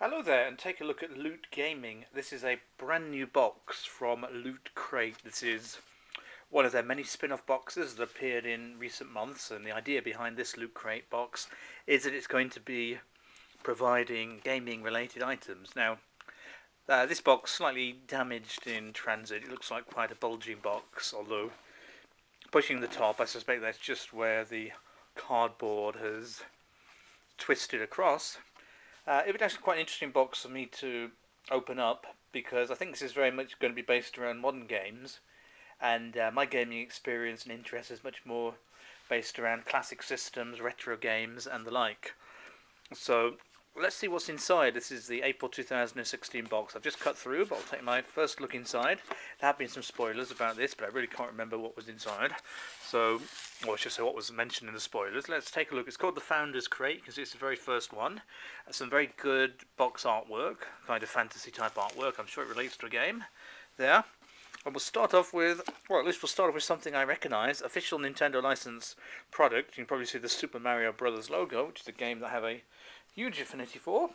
Hello there, and take a look at Loot Gaming. This is a brand new box from Loot Crate. This is one of their many spin-off boxes that appeared in recent months, and the idea behind this Loot Crate box is that it's going to be providing gaming-related items. Now, this box slightly damaged in transit. It looks like quite a bulging box, although pushing the top, I suspect that's just where the cardboard has twisted across. It was actually quite an interesting box for me to open up because I think this is very much going to be based around modern games, and my gaming experience and interest is much more based around classic systems, retro games, and the like. So let's see what's inside. This is the April 2016 box. I've just cut through, but I'll take my first look inside. There have been some spoilers about this, but I really can't remember what was inside. So, or I should say what was mentioned in the spoilers. Let's take a look. It's called the Founder's Crate because it's the very first one. Some very good box artwork, kind of fantasy type artwork. I'm sure it relates to a game there. And we'll start off with, well, at least we'll start off with something I recognise. Official Nintendo license product. You can probably see the Super Mario Brothers logo, which is a game that I have a huge affinity for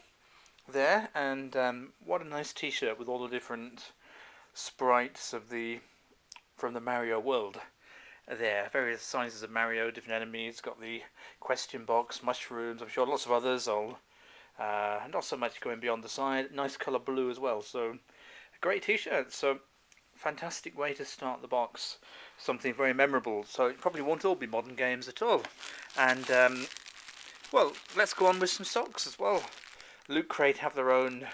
there. And what a nice t-shirt with all the different sprites of from the Mario world there. Various sizes of Mario, different enemies. Got the question box, mushrooms. I'm sure lots of others. Not so much going beyond the side. Nice colour blue as well. So a great t-shirt. So fantastic way to start the box. Something very memorable. So it probably won't all be modern games at all. And well, let's go on with some socks as well. Loot Crate have their own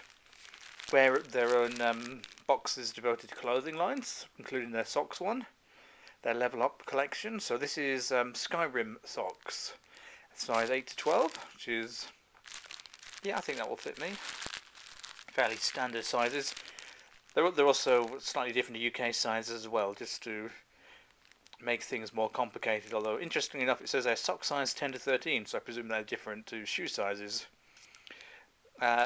boxes devoted to clothing lines, including their socks one, their Level Up collection. So this is Skyrim socks, size 8 to 12, which is, yeah, I think that will fit me. Fairly standard sizes. They're also slightly different to UK sizes as well, just to make things more complicated. Although, interestingly enough, it says they're sock size 10 to 13, so I presume they're different to shoe sizes.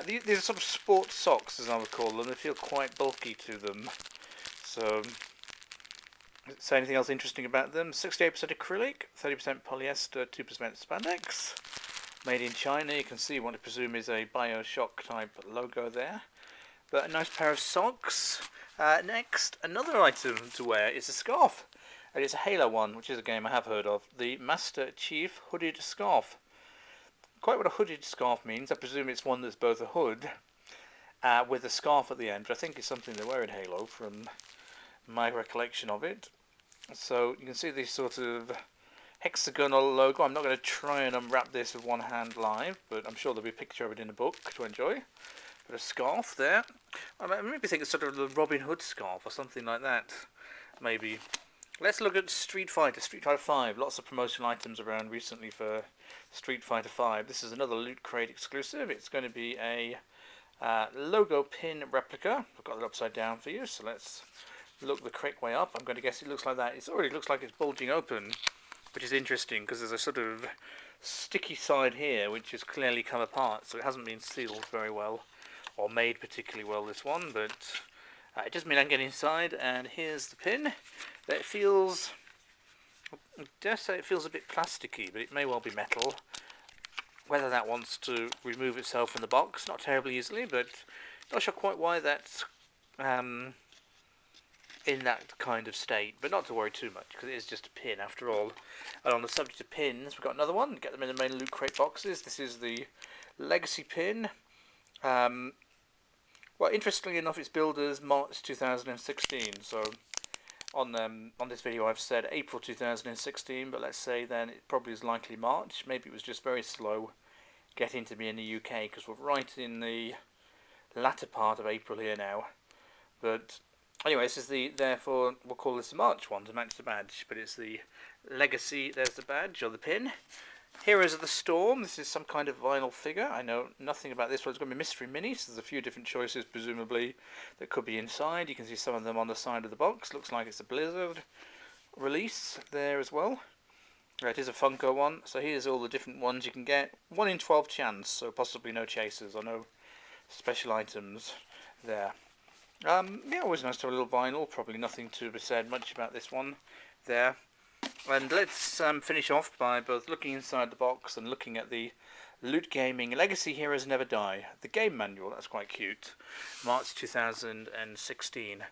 These are sort of sports socks, as I would call them. They feel quite bulky to them. So, say anything else interesting about them? 68% acrylic, 30% polyester, 2% spandex. Made in China. You can see what I presume is a Bioshock type logo there. But a nice pair of socks. Next, another item to wear is a scarf. And it's a Halo one, which is a game I have heard of. The Master Chief Hooded Scarf. Quite what a hooded scarf means. I presume it's one that's both a hood with a scarf at the end. But I think it's something they wear in Halo from my recollection of it. So you can see this sort of hexagonal logo. I'm not going to try and unwrap this with one hand live, but I'm sure there'll be a picture of it in the book to enjoy. But a scarf there. I maybe think it's sort of the Robin Hood scarf or something like that. Maybe. Let's look at Street Fighter 5. Lots of promotional items around recently for Street Fighter 5. This is another Loot Crate exclusive. It's going to be a logo pin replica. I've got it upside down for you, so let's look the correct way up. I'm going to guess it looks like that. It already looks like it's bulging open, which is interesting because there's a sort of sticky side here which has clearly come apart, so it hasn't been sealed very well or made particularly well, this one, but it doesn't mean I can get inside. And here's the pin. It feels, I dare say it feels a bit plasticky, but it may well be metal. Whether that wants to remove itself from the box, not terribly easily, but not sure quite why that's in that kind of state. But not to worry too much, because it is just a pin after all. And on the subject of pins, we've got another one. Get them in the main Loot Crate boxes. This is the Legacy pin. Well, interestingly enough, its builders March 2016, so on this video I've said April 2016, but let's say then it probably is likely March. Maybe it was just very slow getting to me in the UK, because we're right in the latter part of April here now. But anyway, this is therefore we'll call this the March one to match the badge, but it's the Legacy. There's the badge, or the pin. Heroes of the Storm. This is some kind of vinyl figure. I know nothing about this one. It's going to be Mystery Mini, so there's a few different choices, presumably, that could be inside. You can see some of them on the side of the box. Looks like it's a Blizzard release there as well. It is a Funko one. So here's all the different ones you can get. 1 in 12 chance, so possibly no chasers or no special items there. Yeah, always nice to have a little vinyl. Probably nothing to be said much about this one there. And let's finish off by both looking inside the box and looking at the Loot Gaming Legacy Heroes Never Die. The game manual, that's quite cute. March 2016.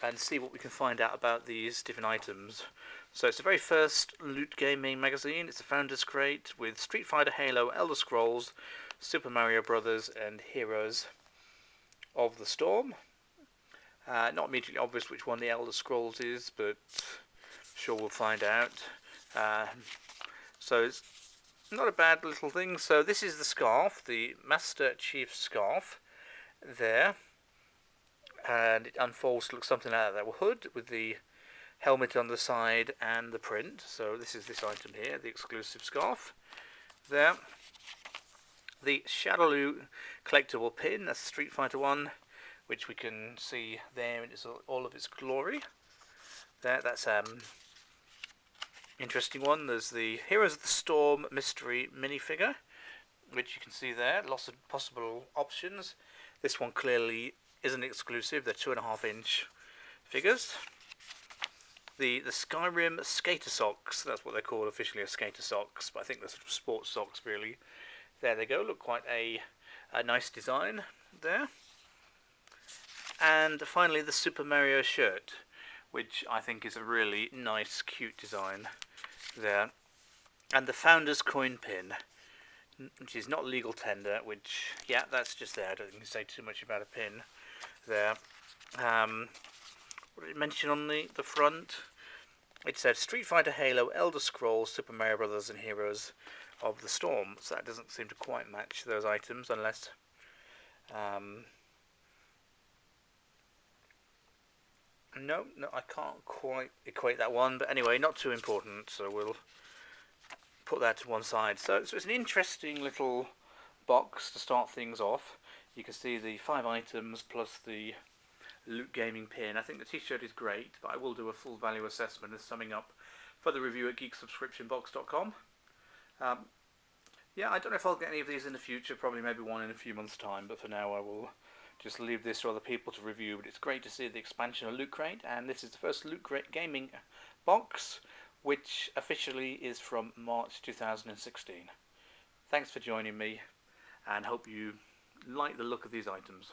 And see what we can find out about these different items. So it's the very first Loot Gaming magazine. It's a Founders Crate with Street Fighter, Halo, Elder Scrolls, Super Mario Brothers, and Heroes of the Storm. Not immediately obvious which one the Elder Scrolls is, but sure we'll find out. So it's not a bad little thing. So this is the scarf, the Master Chief scarf there. And it unfolds to look something like that. Hood with the helmet on the side and the print. So this is this item here, the exclusive scarf there. The Shadowloo collectible pin, that's Street Fighter 1, which we can see there in all of its glory. That's interesting one. There's the Heroes of the Storm mystery minifigure, which you can see there. Lots of possible options. This one clearly isn't exclusive. They're 2.5-inch figures. The Skyrim skater socks. That's what they're called officially, as skater socks, but I think they're sort of sports socks really. There they go. Look quite a nice design there. And finally, the Super Mario shirt, which I think is a really nice, cute design there. And the Founder's Coin pin, which is not legal tender, which, yeah, that's just there. I don't think you can say too much about a pin there. What did it mention on the front? It said Street Fighter, Halo, Elder Scrolls, Super Mario Brothers, and Heroes of the Storm. So that doesn't seem to quite match those items, unless... No, I can't quite equate that one, but anyway, not too important, so we'll put that to one side. So it's an interesting little box to start things off. You can see the 5 items plus the Loot Gaming pin. I think the t-shirt is great, but I will do a full value assessment and summing up for the review at geeksubscriptionbox.com. Yeah, I don't know if I'll get any of these in the future, probably maybe one in a few months' time, but for now I will just leave this to other people to review. But it's great to see the expansion of Loot Crate, and this is the first Loot Crate Gaming box, which officially is from March 2016. Thanks for joining me, and hope you like the look of these items.